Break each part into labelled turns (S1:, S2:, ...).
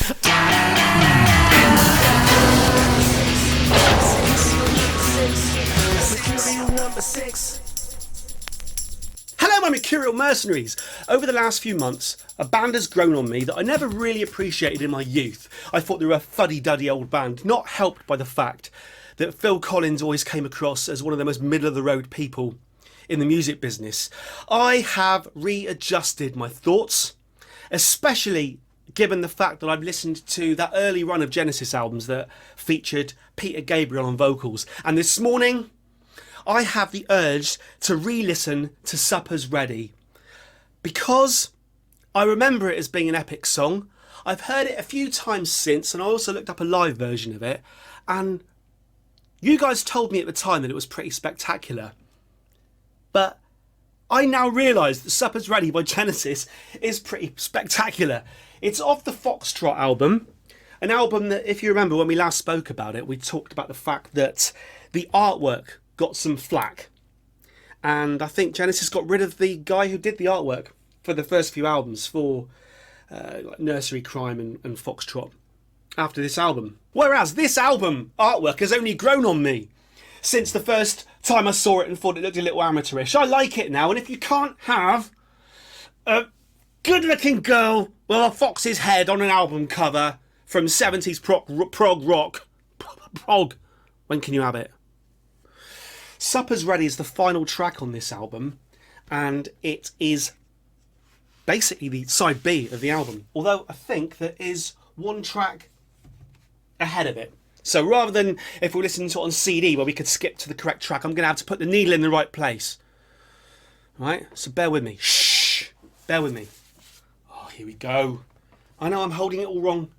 S1: Hello, my Mercurial mercenaries! Over the last few months, a band has grown on me that I never really appreciated in my youth. I thought they were a fuddy-duddy old band, not helped by the fact that Phil Collins always came across as one of the most middle-of-the-road people in the music business. I have readjusted my thoughts, especially given the fact that I've listened to that early run of Genesis albums that featured Peter Gabriel on vocals. And this morning, I have the urge to re-listen to Supper's Ready, because I remember it as being an epic song. I've heard it a few times since, and I also looked up a live version of it, and you guys told me at the time that it was pretty spectacular. But I now realise that Supper's Ready by Genesis is pretty spectacular. It's off the Foxtrot album, an album that, if you remember when we last spoke about it, we talked about the fact that the artwork got some flack. And I think Genesis got rid of the guy who did the artwork for the first few albums for like Nursery Crime and Foxtrot after this album. Whereas this album artwork has only grown on me since the first time I saw it and thought it looked a little amateurish. I like it now, and if you can't have a good-looking girl with a fox's head on an album cover from 70s prog rock, prog, when can you have it? Supper's Ready is the final track on this album, and it is basically the side B of the album, although I think there is one track ahead of it. So rather than if we're listening to it on CD where we could skip to the correct track, I'm going to have to put the needle in the right place. Right? So bear with me. Shh! Bear with me. Oh, here we go. I know I'm holding it all wrong.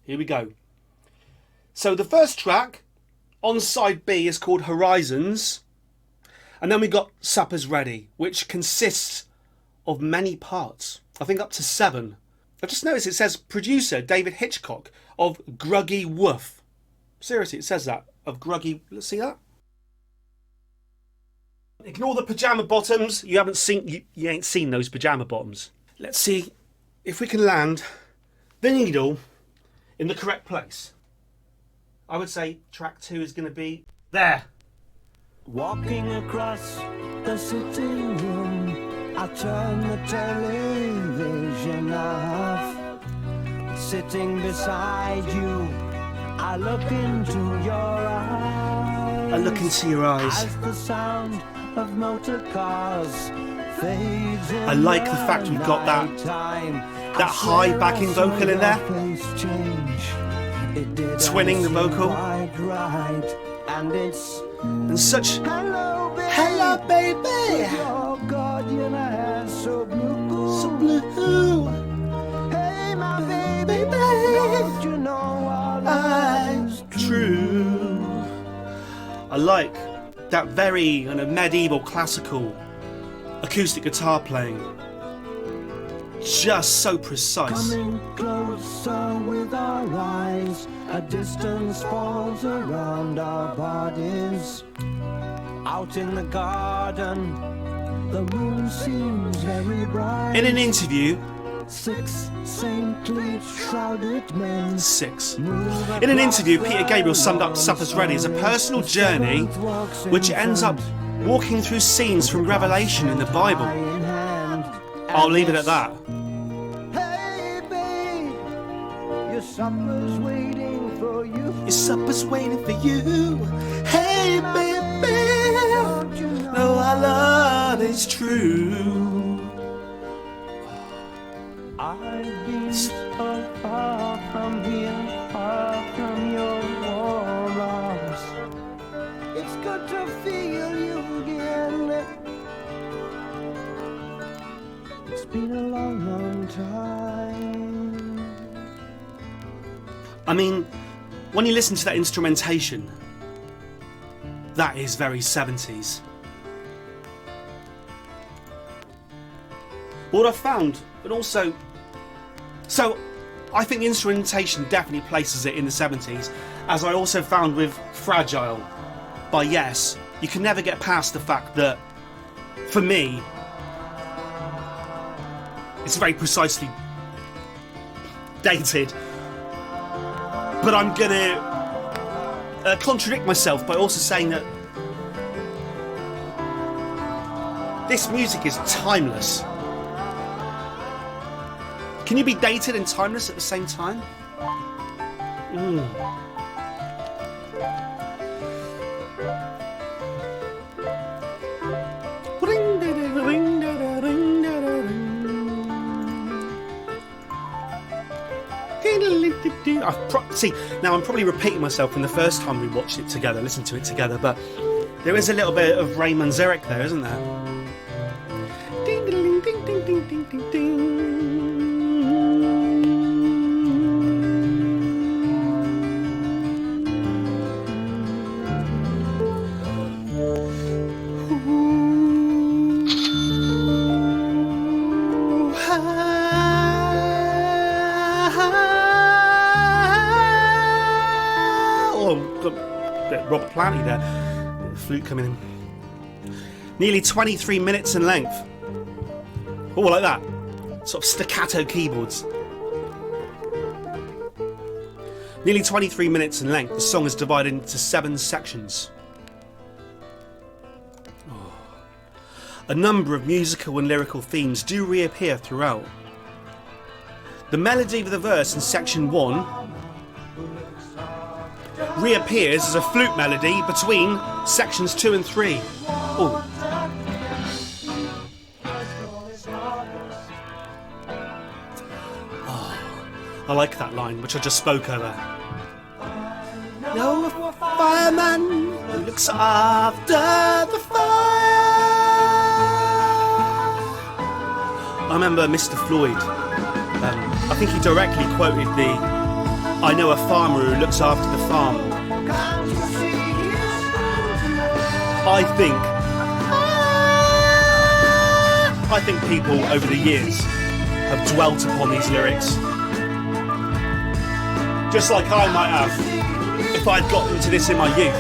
S1: Here we go. So the first track on side B is called Horizons. And then we got Supper's Ready, which consists of many parts. I think up to 7. I've just noticed it says producer David Hitchcock of Gruggy Woof. Seriously, it says that. Of Gruggy... Let's see that. Ignore the pyjama bottoms. You haven't seen... You ain't seen those pyjama bottoms. Let's see if we can land the needle in the correct place. I would say track 2 is going to be there.
S2: Walking across the sitting room, I turn the television off. Sitting beside you, I look into your eyes.
S1: I look into your eyes.
S2: As the sound of motor cars fades in
S1: I like the fact we've got that high backing vocal in there. Twinning the vocal. And such hello baby, your guardian eyes so blue, so blue. Hey my baby, don't you know all is true. I like that very kind of medieval classical acoustic guitar playing. Just so precise.
S2: Coming closer with our eyes, a distance falls around our bodies. Out in the garden, the moon seems very bright.
S1: In an interview,
S2: 6 saintly shrouded men.
S1: 6. In an interview, Peter Gabriel summed up Supper's Ready as a personal journey which ends up walking through scenes from Revelation in the Bible. I'll leave it at that.
S2: Hey babe, your supper's waiting for you.
S1: Your supper's waiting for you. Hey baby, no, our love is true.
S2: I've been so far from here, far from your warm arms. It's good to feel you again. It's been a long, long time.
S1: I mean, when you listen to that instrumentation, that is very 70s. What I found, and also, so I think the instrumentation definitely places it in the 70s, as I also found with Fragile by Yes. You can never get past the fact that, for me, it's very precisely dated But I'm going to contradict myself by also saying that this music is timeless. Can you be dated and timeless at the same time? See, now I'm probably repeating myself from the first time we watched it together, listened to it together, but there is a little bit of Raymond Zarek there, isn't there? Ding, ding, ding, ding, ding, ding, ding, ding. Robert Planty there, the flute coming in. Nearly 23 minutes in length. Oh, like that. Sort of staccato keyboards. Nearly 23 minutes in length. The song is divided into 7 sections. Oh. A number of musical and lyrical themes do reappear throughout. The melody of the verse in section 1 reappears as a flute melody between sections 2 and 3. Oh. I like that line, which I just spoke over. No fireman who looks after the fire. I remember Mr. Floyd. I think he directly quoted the "I know a farmer who looks after the farm." I think people over the years have dwelt upon these lyrics, just like I might have if I'd gotten into this in my youth.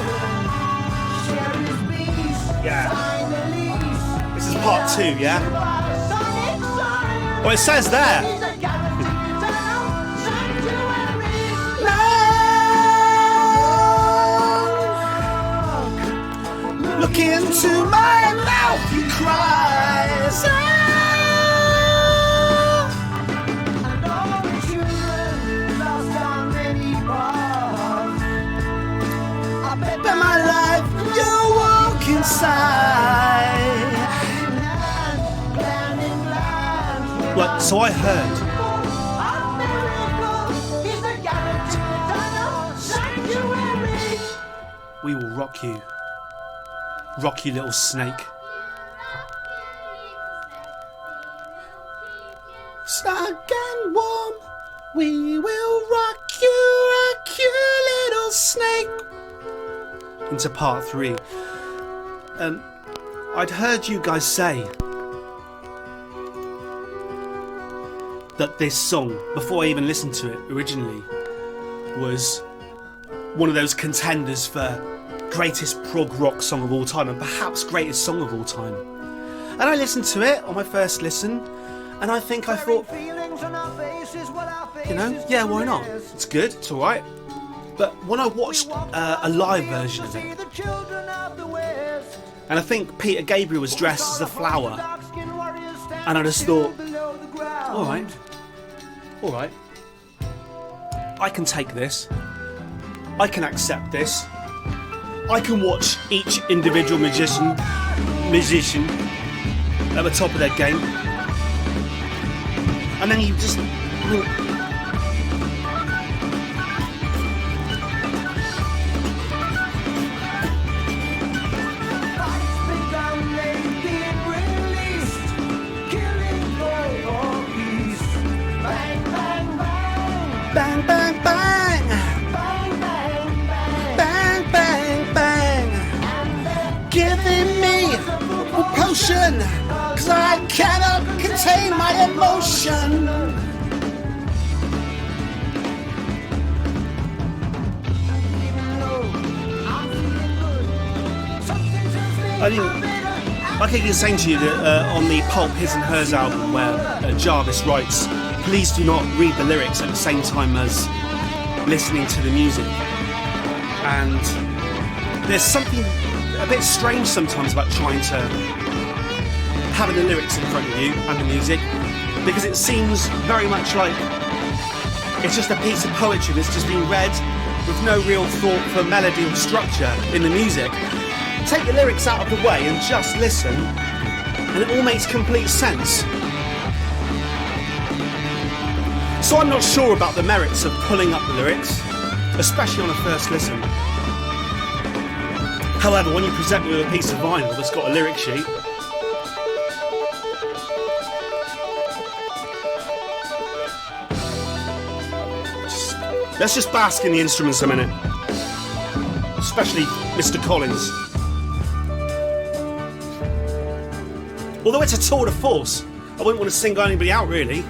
S1: Yeah. This is part 2, yeah? Well, it says there. Look into my mouth, he cries. And all the children lost on many bars. I bet my life you walk inside. What? So I heard. We will rock you. Rock you little snake. Snug and warm, we will rock you little snake. Into part 3. I'd heard you guys say that this song, before I even listened to it originally, was one of those contenders for greatest prog rock song of all time, and perhaps greatest song of all time. And I listened to it on my first listen, and I thought, you know, yeah, why not? It's good, it's alright. But when I watched a live version of it, and I think Peter Gabriel was dressed as a flower, and I just thought, alright, I can take this, I can accept this, I can watch each individual musician at the top of their game, and then you just bang bang bang, bang bang bang, giving me a potion, 'cause I cannot contain my emotion. I think he's saying to you that on the Pulp His and Hers album, where Jarvis writes, "Please do not read the lyrics at the same time as listening to the music. And there's something a bit strange sometimes about trying to having the lyrics in front of you and the music, because it seems very much like it's just a piece of poetry that's just being read with no real thought for melody or structure in the music. Take the lyrics out of the way and just listen, and it all makes complete sense. So I'm not sure about the merits of pulling up the lyrics, especially on a first listen. However, when you present me with a piece of vinyl that's got a lyric sheet, let's just bask in the instruments a minute, especially Mr. Collins. Although it's a tour de force, I wouldn't want to single anybody out really.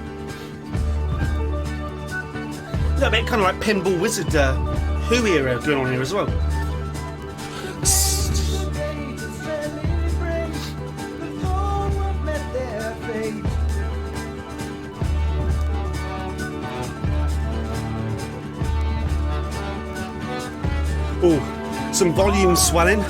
S1: A little bit kind of like Pinball Wizard Who era going on here as well. Oh, some volume swelling.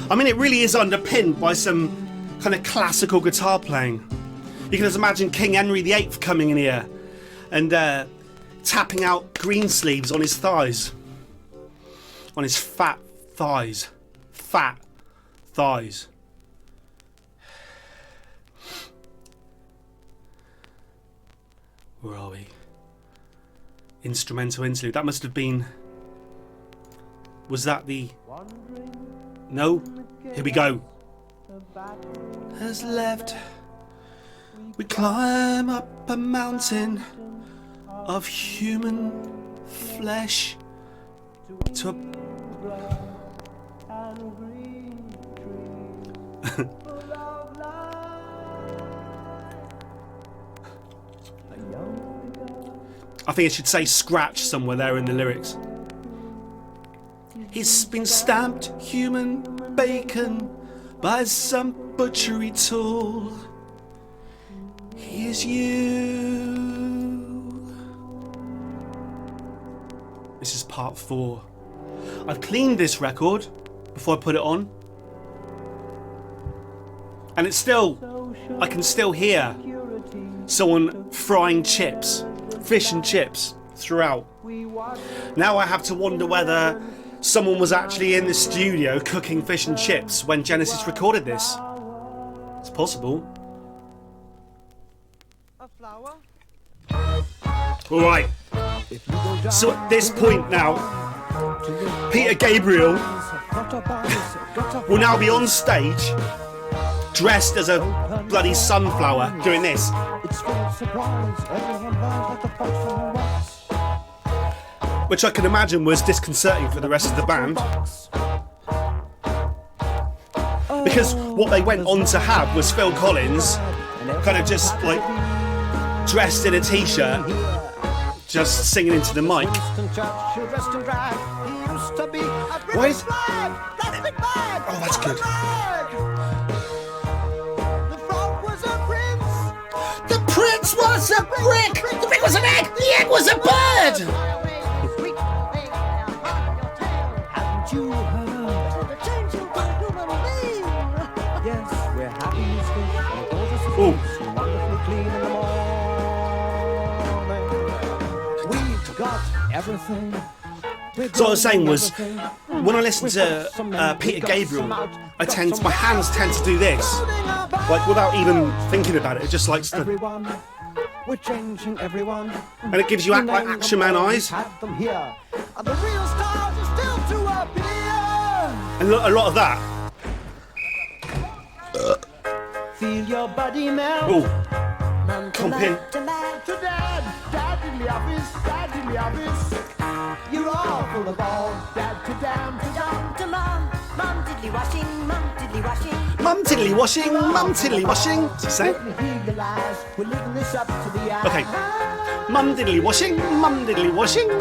S1: I mean, it really is underpinned by some kind of classical guitar playing. You can just imagine King Henry VIII coming in here and tapping out green sleeves on his thighs. On his fat thighs. Fat thighs. Where are we? Instrumental interlude. That must have been... Was that the... No? Here we go. Has left. We climb up a mountain of human flesh to a... I think it should say scratch somewhere there in the lyrics. He's been stamped human bacon by some butchery tool. He is you. This is part 4. I've cleaned this record before I put it on. And it's still, I can still hear someone frying chips, fish and chips throughout. Now I have to wonder whether someone was actually in the studio cooking fish and chips when Genesis recorded this. It's possible.
S3: A flower?
S1: Alright. So at this point now, Peter Gabriel will now be on stage dressed as a bloody sunflower doing this. Which I can imagine was disconcerting for the rest of the band. Because what they went on to have was Phil Collins kind of just like dressed in a t-shirt, just singing into the mic. Wait. Oh, that's good. The prince was a brick! The brick was an egg! The egg was a bird! Ooh. So what I was saying was, when I listen to Peter Gabriel, my hands tend to do this, like without even thinking about it. It just likes to, and it gives you like Action Man eyes, and a lot of that.
S2: Feel your body melt.
S1: Ooh. Comping.
S2: To dad, dad in the office, dad in the office. You're all full of balls, dad to dam, to mum. Mum diddly washing, mum diddly washing.
S1: Mum tiddly washing, mum tiddly washing. What's it say?
S2: Let me hear your lies, we're living this up to the eye.
S1: Okay. Mum diddly washing, mum diddly washing.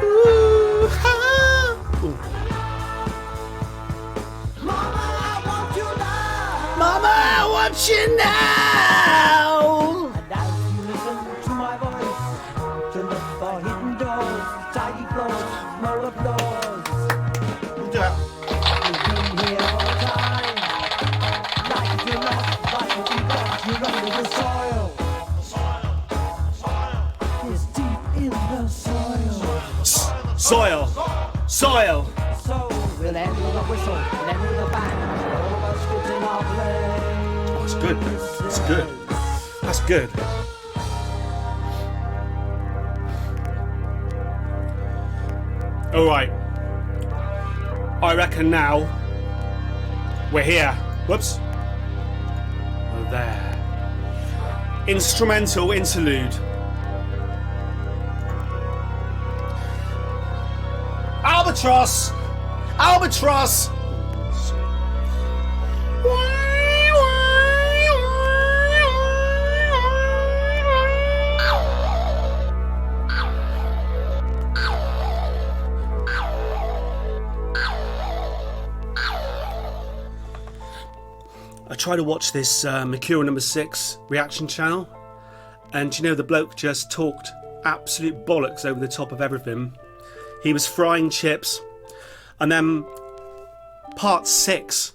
S1: Ooh, ha. Ooh.
S2: Mama, I want you now.
S1: Mama, I want you now.
S2: And as you listen to my voice, to look for hidden doors, tidy floors, smaller floors.
S1: We'll do it.
S2: We've been here all the time. Like it or not, like what we got, you're under the soil. It's deep in the soil.
S1: Soil. Soil.
S2: So we'll end with a whistle, and end with a bang. All of us getting our play.
S1: That's good. That's good. That's good. All right. I reckon now we're here. Whoops. We're there. Instrumental interlude. Albatross. Albatross. I try to watch this Mercurial number 6 reaction channel, and you know, the bloke just talked absolute bollocks over the top of everything. He was frying chips, and then part 6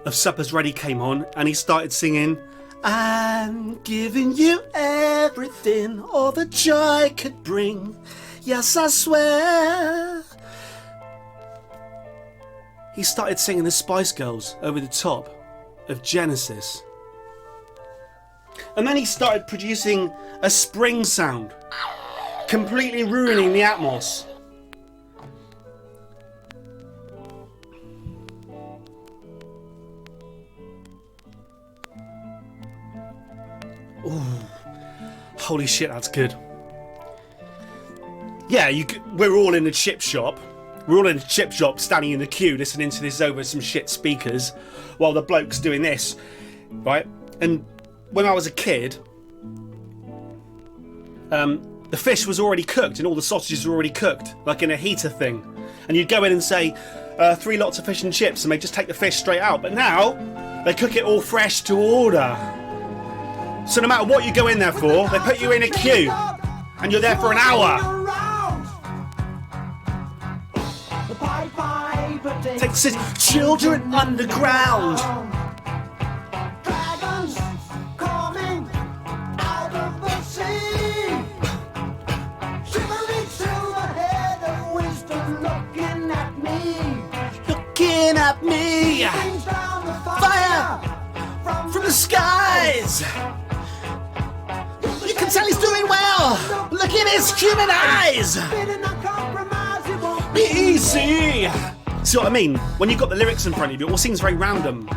S1: of Supper's Ready came on, and he started singing, I'm giving you everything, all the joy could bring, yes I swear. He started singing the Spice Girls over the top of Genesis. And then he started producing a spring sound, completely ruining the atmos. Ooh, holy shit, that's good. Yeah, we're all in a chip shop. We're all in a chip shop, standing in the queue, listening to this over some shit speakers, while the bloke's doing this, right? And when I was a kid, the fish was already cooked and all the sausages were already cooked, like in a heater thing. And you'd go in and say, 3 lots of fish and chips, and they just take the fish straight out. But now, they cook it all fresh to order. So no matter what you go in there for, they put you in a queue, and you're there for an hour. Take the city, children underground.
S2: Dragons coming out of the sea. Shivering silver-haired of wisdom looking at me.
S1: Looking at me.
S2: Brings down the
S1: Fire from the skies. You can tell he's doing well. Look in his human eyes.
S2: Bidding a compromise, it won't
S1: Be easy. See what I mean? When you've got the lyrics in front of you, it all seems very random.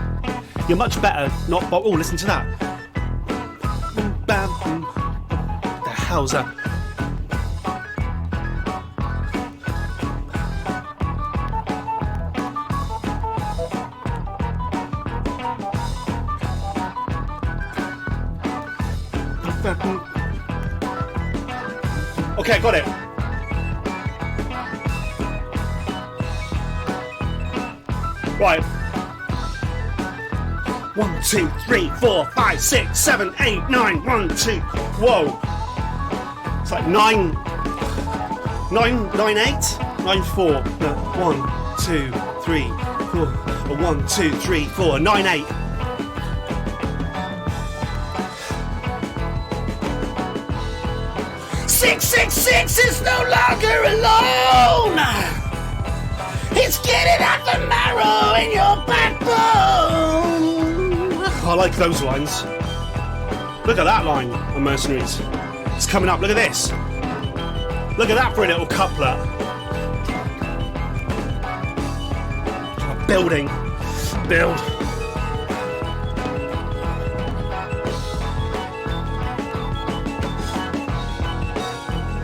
S1: You're much better not... Oh, listen to that. The hell's that? Okay, got it. Right. 1, 2, 3, 4, 5, 6, 7, 8, 9. 1, 2. Whoa. It's like 9, 8, 9, 4. No, 1, 2, 3, 4. 1, 2, 3, 4, 9, 8. Six is no longer alone. It's getting at the marrow in your backbone. I like those lines. Look at that line on Mercenaries. It's coming up. Look at this. Look at that for a little couplet. Building. Build.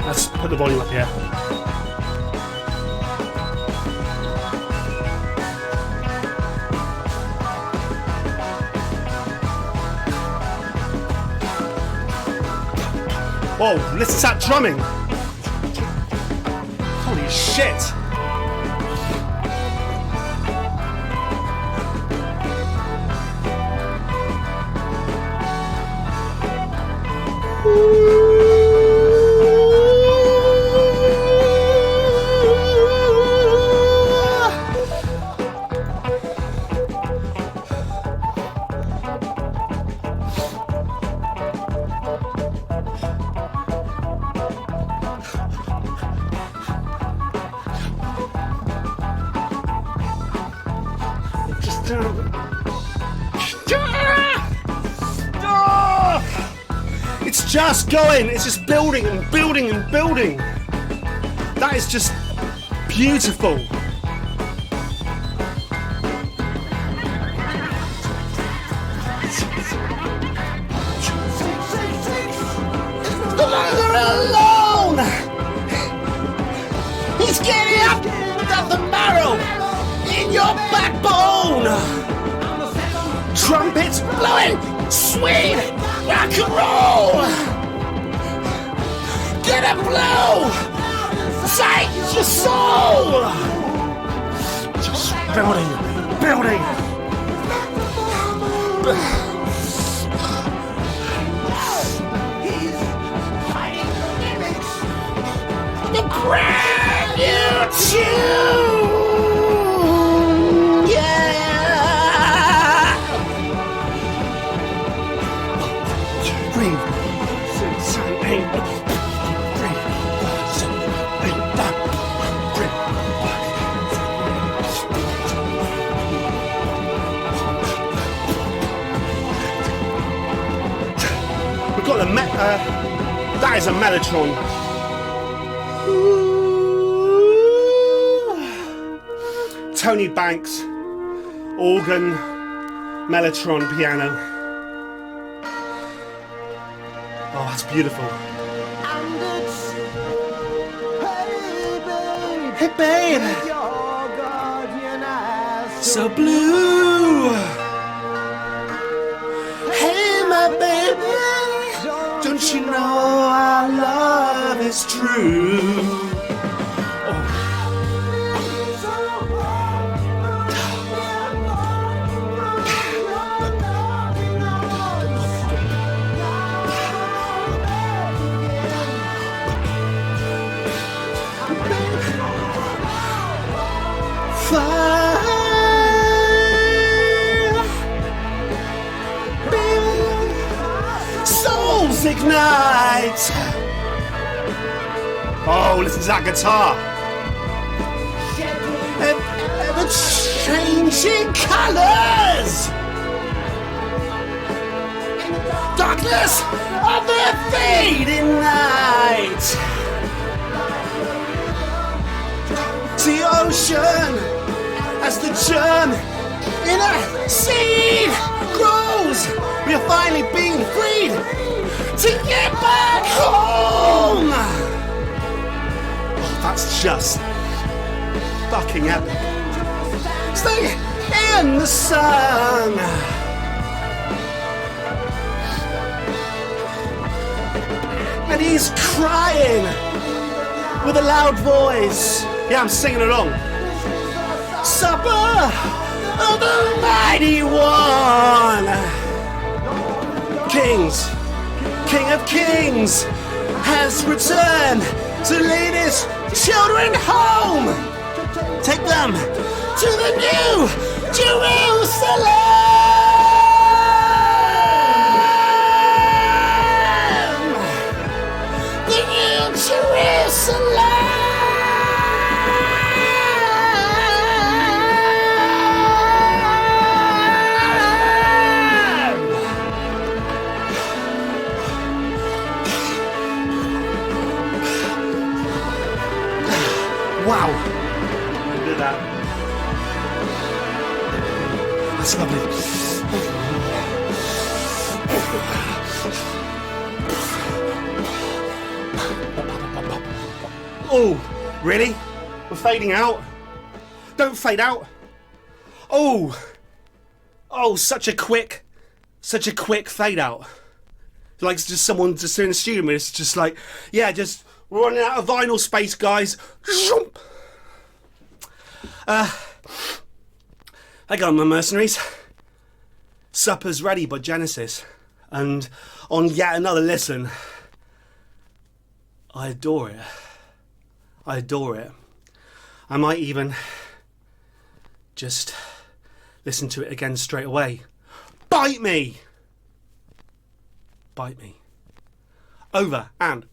S1: Let's put the volume up here. Whoa, listen to that drumming. Holy shit. It's just going, it's just building and building and building. That is just beautiful. No longer alone. He's getting up without the marrow in your backbone. Trumpets blowing, sweet rock and roll. Get a blow, sight your soul. Just building. The brand new tune, yeah. Breathe. We've got the that is a mellotron. Tony Banks, organ, mellotron, piano. Oh, that's beautiful.
S2: And it's,
S1: Hey babe,
S2: your guardian eyes
S1: so blue. Hey my baby, don't you know our love is true? Souls ignite. Oh, listen to that guitar. Ever changing colors. Darkness of the fading night. The ocean as the germ in a seed grows. We are finally being freed to get back home. Oh, that's just fucking epic. Stay in the sun. And he's crying with a loud voice. Yeah, I'm singing along. Supper of the mighty one. Kings, King of Kings has returned to lead his children home. Take them to the new Jerusalem. The new Jerusalem. Wow. Look at that. That's lovely. Oh, really? We're fading out? Don't fade out. Oh, such a quick fade out. Like just someone just in the studio, it's just like, yeah, just we're running out of vinyl space, guys. Hang on, my mercenaries. Supper's ready by Genesis, and on yet another listen, I adore it. I adore it. I might even just listen to it again straight away. Bite me! Bite me. Over and